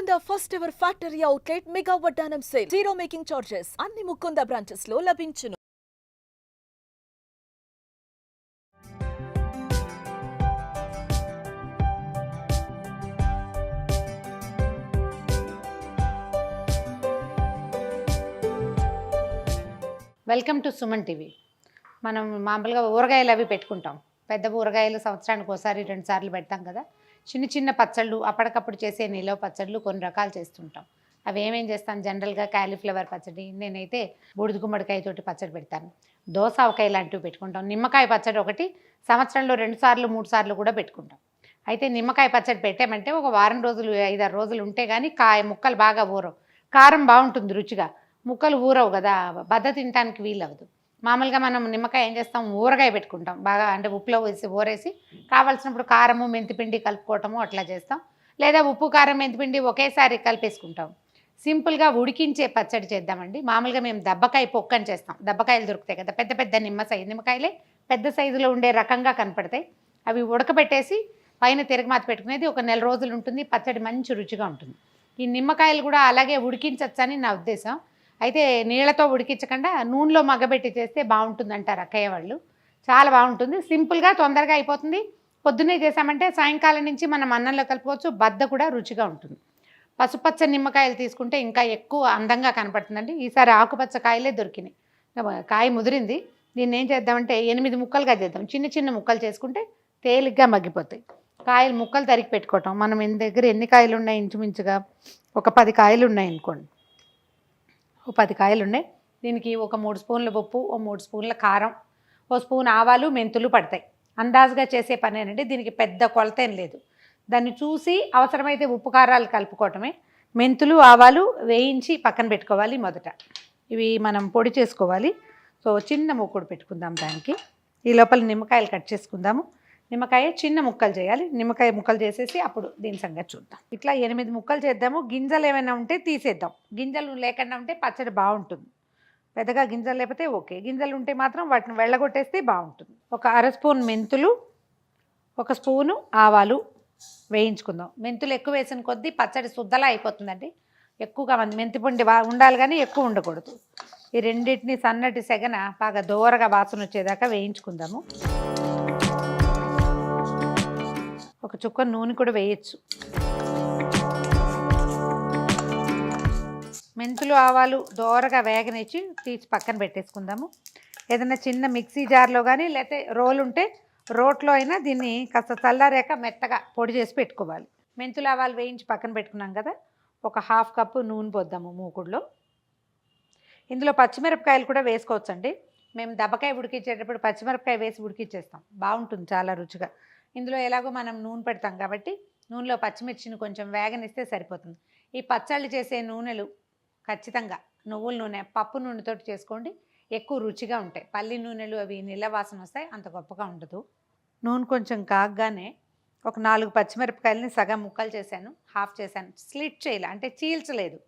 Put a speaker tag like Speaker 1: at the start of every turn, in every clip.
Speaker 1: Mukunda first ever factory outlet mega వడ్డానం sale. Zero making charges. అన్ని Mukunda branches లో లభించును.
Speaker 2: Welcome to Suman TV. మనం మామూలుగా ఊరగాయలు అవి పెట్టుకుంటాం. పెద్ద ఊరగాయలు సంవత్సరానికి ఒకసారి 2 సార్లు పెడతాం కదా. చిన్న చిన్న పచ్చళ్ళు, అప్పటికప్పుడు చేసే నిలవ పచ్చళ్ళు కొన్ని రకాలు చేస్తుంటాం. అవి ఏమేం చేస్తాం, జనరల్గా కాలీఫ్లవర్ పచ్చడి, నేనైతే బూడిద గుమ్మడికాయతోటి పచ్చడి పెడతాను. దోసకాయ లాంటివి పెట్టుకుంటాం. నిమ్మకాయ పచ్చడి ఒకటి సంవత్సరంలో 2 సార్లు 3 సార్లు కూడా పెట్టుకుంటాం. అయితే నిమ్మకాయ పచ్చడి పెట్టామంటే ఒక వారం రోజులు 5-6 రోజులు ఉంటే కానీ ముక్కలు బాగా ఊరవు. కారం బాగుంటుంది రుచిగా, ముక్కలు ఊరవు కదా, బద్ద తినడానికి వీలవదు. మామూలుగా మనం నిమ్మకాయ ఏం చేస్తాం, ఊరగాయ పెట్టుకుంటాం బాగా, అంటే ఉప్పులో వేసి ఊరేసి కావాల్సినప్పుడు కారము మెంతిపిండి కలుపుకోవటము అట్లా చేస్తాం. లేదా ఉప్పు కారం మెంతిపిండి ఒకేసారి కలిపేసుకుంటాం. సింపుల్గా ఉడికించే పచ్చడి చేద్దామండి. మామూలుగా మేము దబ్బకాయ పొక్కని చేస్తాం. దబ్బకాయలు దొరుకుతాయి కదా, పెద్ద పెద్ద నిమ్మకాయలే పెద్ద సైజులో ఉండే రకంగా కనపడతాయి. అవి ఉడకబెట్టేసి పైన తిరగమాత పెట్టుకునేది ఒక 4 రోజులు ఉంటుంది. పచ్చడి మంచి రుచిగా ఉంటుంది. ఈ నిమ్మకాయలు కూడా అలాగే ఉడికించచ్చని నా ఉద్దేశం. అయితే నీళ్ళతో ఉడికించకుండా నూనెలో మగ్గబెట్టి చేస్తే బాగుంటుంది అంటారు అక్కయ్య వాళ్ళు. చాలా బాగుంటుంది, సింపుల్గా తొందరగా అయిపోతుంది. పొద్దున్నే చేసామంటే సాయంకాలం నుంచి మనం అన్నంలో కలుపుకోవచ్చు. బద్ద కూడా రుచిగా ఉంటుంది. పసుపచ్చ నిమ్మకాయలు తీసుకుంటే ఇంకా ఎక్కువ అందంగా కనపడుతుందండి. ఈసారి ఆకుపచ్చ కాయలే దొరికినాయి. కాయ ముదిరింది. దీన్ని ఏం చేద్దామంటే 8 ముక్కలుగా చేద్దాం. చిన్న చిన్న ముక్కలు చేసుకుంటే తేలిగ్గా మగ్గిపోతాయి. కాయలు ముక్కలు తరిగి పెట్టుకోవటం. మనం దగ్గర ఎన్ని కాయలు ఉన్నాయి, ఇంచుమించుగా ఒక 10 కాయలు ఉన్నాయి అనుకోండి. 10 కాయలు ఉన్నాయి. దీనికి ఒక 3 స్పూన్ల ఉప్పు, ఓ 3 స్పూన్ల కారం, ఓ స్పూన్ ఆవాలు మెంతులు పడతాయి. అందాజుగా చేసే పనేనండి. దీనికి పెద్ద కొలత ఏం లేదు. దాన్ని చూసి అవసరమైతే ఉప్పు కారాలు కలుపుకోవటమే. మెంతులు ఆవాలు వేయించి పక్కన పెట్టుకోవాలి. మొదట ఇవి మనం పొడి చేసుకోవాలి. సో చిన్న మూకుడు పెట్టుకుందాం దానికి. ఈ లోపల నిమ్మకాయలు కట్ చేసుకుందాము. నిమ్మకాయ చిన్న ముక్కలు చేయాలి. నిమ్మకాయ ముక్కలు చేసేసి అప్పుడు దీని సంగతి చూద్దాం. ఇట్లా 8 ముక్కలు చేద్దాము. గింజలు ఏమైనా ఉంటే తీసేద్దాం. గింజలు లేకుండా ఉంటే పచ్చడి బాగుంటుంది. పెద్దగా గింజలు లేకపోతే ఓకే, గింజలు ఉంటే మాత్రం వాటిని వెళ్ళగొట్టేస్తే బాగుంటుంది. ఒక 1/2 స్పూన్ మెంతులు, 1 స్పూను ఆవాలు వేయించుకుందాం. మెంతులు ఎక్కువ వేసిన కొద్దీ పచ్చడి శుద్ధలా అయిపోతుందండి. ఎక్కువగా మెంతిపిండి ఉండాలి కానీ ఎక్కువ ఉండకూడదు. ఈ రెండింటిని సన్నటి సెగన బాగా దోరగా వాసన వచ్చేదాకా వేయించుకుందాము. ఒక చుక్క నూనె కూడా వేయచ్చు. మెంతులు ఆవాలు దోరగా వేగనిచ్చి తీసి పక్కన పెట్టేసుకుందాము. ఏదైనా చిన్న మిక్సీ జార్లో కానీ లేకపోతే రోలు ఉంటే రోట్లో అయినా దీన్ని కాస్త చల్లారాక మెత్తగా పొడి చేసి పెట్టుకోవాలి. మెంతులు ఆవాలు వేయించి పక్కన పెట్టుకున్నాం కదా. ఒక 1/2 కప్పు నూనె పోద్దాము మూకుడులో. ఇందులో పచ్చిమిరపకాయలు కూడా వేసుకోవచ్చండి. మేము దబ్బకాయ ఉడికించేటప్పుడు పచ్చిమిరపకాయ వేసి ఉడికించేస్తాం. బాగుంటుంది చాలా రుచిగా. ఇందులో ఎలాగో మనం నూనె పెడతాం కాబట్టి నూనెలో పచ్చిమిర్చిని కొంచెం వేగనిస్తే సరిపోతుంది. ఈ పచ్చళ్ళు చేసే నూనెలు ఖచ్చితంగా నువ్వుల నూనె, పప్పు నూనెతోటి చేసుకోండి. ఎక్కువ రుచిగా ఉంటాయి. పల్లి నూనెలు అవి నీళ్ళ వాసన వస్తాయి, అంత గొప్పగా ఉండదు. నూనె కొంచెం కాగగానే ఒక 4 పచ్చిమిరపకాయలని సగం ముక్కలు చేశాను, హాఫ్ చేశాను. స్లిట్ చేయలే, అంటే చీల్చలేదు.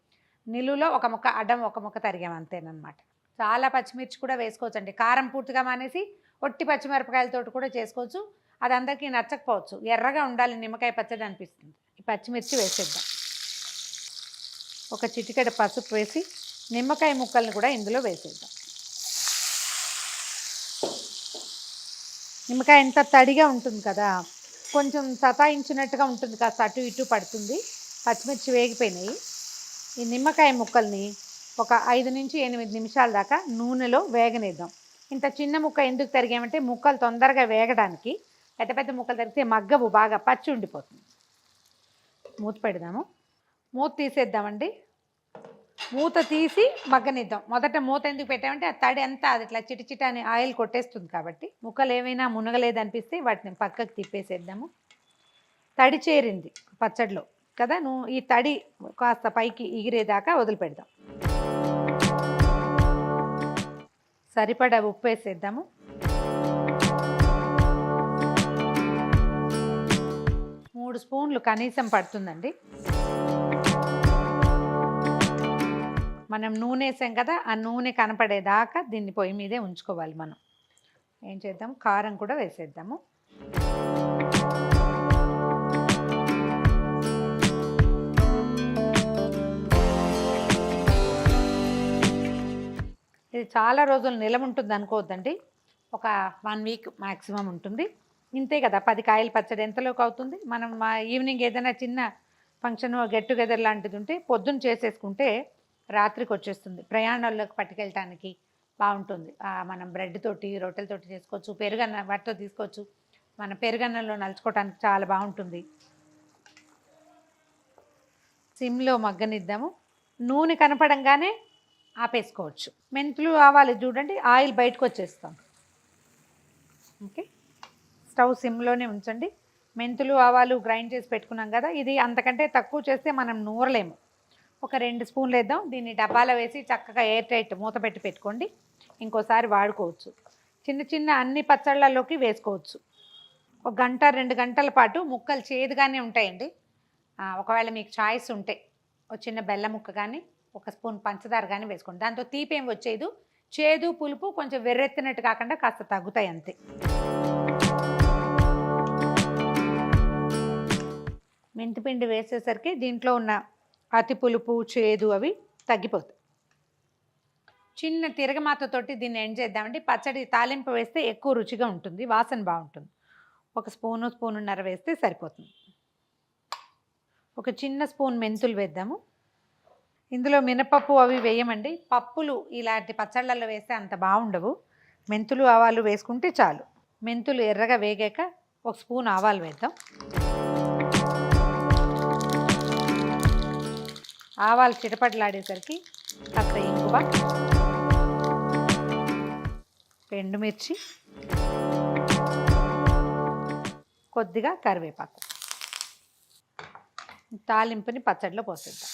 Speaker 2: నిలువులో ఒక ముక్క, అడ్డం ఒక ముక్క తరిగాం అంతేనమాట. చాలా పచ్చిమిర్చి కూడా వేసుకోవచ్చండి. కారం పూర్తిగా మానేసి ఒట్టి పచ్చిమిరపకాయలతోటి కూడా చేసుకోవచ్చు. అది అందరికీ నచ్చకపోవచ్చు. ఎర్రగా ఉండాలి నిమ్మకాయ పచ్చడి అనిపిస్తుంది. ఈ పచ్చిమిర్చి వేసేద్దాం. ఒక చిటికెడ పసుపు వేసి నిమ్మకాయ ముక్కల్ని కూడా ఇందులో వేసేద్దాం. నిమ్మకాయ ఎంత తడిగా ఉంటుంది కదా, కొంచెం సతాయించినట్టుగా ఉంటుంది, కాస్త అటు ఇటు పడుతుంది. పచ్చిమిర్చి వేగిపోయినాయి. ఈ నిమ్మకాయ ముక్కల్ని ఒక 5 నుంచి 8 నిమిషాల దాకా నూనెలో వేగనిద్దాం. ఇంత చిన్న ముక్క ఎందుకు తరిగామంటే ముక్కలు తొందరగా వేగడానికి. పెద్ద పెద్ద ముక్కలు తరిగితే మగ్గవు, బాగా పచ్చి ఉండిపోతుంది. మూత పెడదాము. మూత తీసేద్దామండి. మూత తీసి మగ్గనిద్దాం. మొదట మూత ఎందుకు పెట్టామంటే ఆ తడి అంతా అది ఇట్లా చిటిచిట అని ఆయిల్ కొట్టేస్తుంది కాబట్టి. ముక్కలు ఏమైనా మునగలేదనిపిస్తే వాటిని పక్కకు తిప్పేసేద్దాము. తడి చేరింది పచ్చడిలో కదా, ఈ తడి కాస్త పైకి ఎగిరేదాకా వదిలిపెడదాం. సరిపడా ఉప్పు వేసేద్దాము. మూడు స్పూన్లు కనీసం పడుతుందండి. మనం నూనె వేసాం కదా, ఆ నూనె కనపడేదాకా దీన్ని పొయ్యి మీదే ఉంచుకోవాలి. మనం ఏం చేద్దాం, కారం కూడా వేసేద్దాము. ఇది చాలా రోజులు నిలవ ఉంటుంది అనుకోవద్దండి. ఒక 1 వీక్ మ్యాక్సిమం ఉంటుంది. ఇంతే కదా 10 కాయల పచ్చడి ఎంతలోకి అవుతుంది. మనం ఈవినింగ్ ఏదైనా చిన్న ఫంక్షన్ గెట్ టుగెదర్ లాంటిది ఉంటే పొద్దున్న చేసేసుకుంటే రాత్రికి వచ్చేస్తుంది. ప్రయాణాల్లోకి పట్టుకెళ్ళటానికి బాగుంటుంది. మనం బ్రెడ్ తోటి రొట్టెలతోటి చేసుకోవచ్చు, పెరుగన్న వాటితో తీసుకోవచ్చు. మన పెరుగన్నంలో నలుచుకోవడానికి చాలా బాగుంటుంది. సిమ్లో మగ్గనిద్దాము. నూనె కనపడంగానే ఆపేసుకోవచ్చు. మెంతులు ఆవాలు చూడండి, ఆయిల్ బయటకు వచ్చేస్తాం. ఓకే, స్టవ్ సిమ్లోనే ఉంచండి. మెంతులు ఆవాలు గ్రైండ్ చేసి పెట్టుకున్నాం కదా, ఇది అంతకంటే తక్కువ చేస్తే మనం నూరలేము. ఒక 2 స్పూన్లు వేద్దాం. దీన్ని డబ్బాలో వేసి చక్కగా ఎయిర్ టైట్ మూత పెట్టి పెట్టుకోండి. ఇంకోసారి వాడుకోవచ్చు. చిన్న చిన్న అన్ని పచ్చళ్ళలోకి వేసుకోవచ్చు. 1 గంట 2 గంటల పాటు ముక్కలు చేదుగానే ఉంటాయండి. ఒకవేళ మీకు చాయిస్ ఉంటే ఒక చిన్న బెల్లం ముక్క కానీ 1 స్పూన్ పంచదార కానీ వేసుకోండి. దాంతో తీపి ఏం వచ్చేది, చేదు పులుపు కొంచెం వెర్రెత్తినట్టు కాకుండా కాస్త తగ్గుతాయి అంతే. మెంతిపిండి వేసేసరికి దీంట్లో ఉన్న అతి పులుపు చేదు అవి తగ్గిపోతాయి. చిన్న తిరగమాతతోటి దీన్ని ఎండ్ చేద్దామండి. పచ్చడి తాలింపు వేస్తే ఎక్కువ రుచిగా ఉంటుంది, వాసన బాగుంటుంది. 1 స్పూనున్నర వేస్తే సరిపోతుంది. ఒక చిన్న స్పూన్ మెంతులు వేద్దాము. ఇందులో మినపప్పు అవి వేయమండి. పప్పులు ఇలాంటి పచ్చళ్ళల్లో వేస్తే అంత బాగుండవు. మెంతులు ఆవాలు వేసుకుంటే చాలు. మెంతులు ఎర్రగా వేగాక 1 స్పూన్ ఆవాలు వేద్దాం. ఆవాలు చిటపటలాడేసరికి కాస్త ఇంగువ, ఎండుమిర్చి, కొద్దిగా కరివేపాకు. తాలింపుని పచ్చడిలో పోసేద్దాం.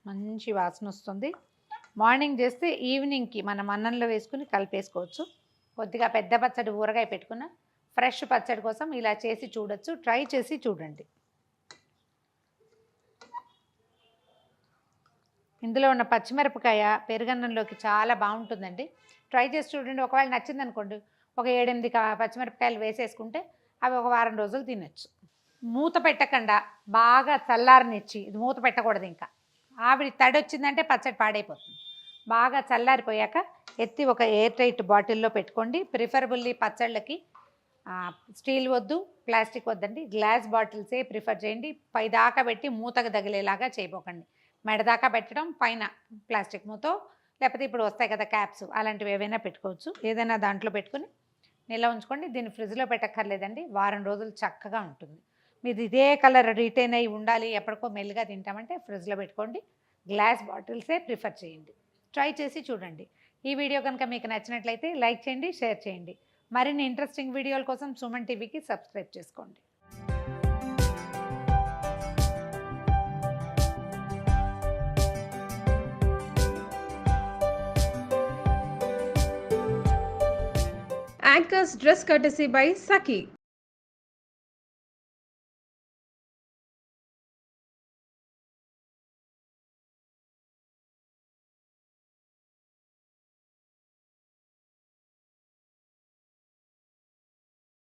Speaker 2: మంచి వాసన వస్తుంది. మార్నింగ్ చేస్తే ఈవినింగ్కి మనం అన్నంలో వేసుకుని కలిపేసుకోవచ్చు. కొద్దిగా పెద్ద పచ్చడి ఊరగాయ పెట్టుకున్న ఫ్రెష్ పచ్చడి కోసం ఇలా చేసి చూడొచ్చు. ట్రై చేసి చూడండి. ఇందులో ఉన్న పచ్చిమిరపకాయ పెరుగన్నంలోకి చాలా బాగుంటుందండి. ట్రై చేసి చూడండి. ఒకవేళ నచ్చింది అనుకోండి, ఒక 7-8 పచ్చిమిరపకాయలు వేసేసుకుంటే అవి ఒక వారం రోజులు తినచ్చు. మూత పెట్టకుండా బాగా చల్లారనిచ్చి, ఇది మూత పెట్టకూడదు, ఇంకా ఆవిరి తడి వచ్చిందంటే పచ్చడి పాడైపోతుంది. బాగా చల్లారిపోయాక ఎత్తి ఒక ఎయిర్ టైట్ బాటిల్లో పెట్టుకోండి. ప్రిఫరబుల్లీ పచ్చళ్ళకి స్టీల్ వద్దు, ప్లాస్టిక్ వద్దండి, గ్లాస్ బాటిల్సే ప్రిఫర్ చేయండి. పైదాకా పెట్టి మూతకు తగిలేలాగా చేయబోకండి. మెడదాకా పెట్టడం, పైన ప్లాస్టిక్ మూతో, లేకపోతే ఇప్పుడు వస్తాయి కదా క్యాప్స్, అలాంటివి ఏవైనా పెట్టుకోవచ్చు. ఏదైనా దాంట్లో పెట్టుకుని నిల్వ ఉంచుకోండి. దీన్ని ఫ్రిడ్జ్లో పెట్టక్కర్లేదండి, వారం రోజులు చక్కగా ఉంటుంది. మీరు ఇదే కలర్ రిటైన్ అయ్యి ఉండాలి, ఎప్పటికో మెల్లిగా తింటామంటే ఫ్రిడ్జ్లో పెట్టుకోండి. గ్లాస్ బాటిల్సే ప్రిఫర్ చేయండి. ట్రై చేసి చూడండి. ఈ వీడియో కనుక మీకు నచ్చినట్లయితే లైక్ చేయండి, షేర్ చేయండి. మరిన్ని ఇంట్రెస్టింగ్ వీడియోల కోసం సుమన్ టీవీకి సబ్స్క్రైబ్ చేసుకోండి.
Speaker 3: Anchor's dress courtesy by Saki.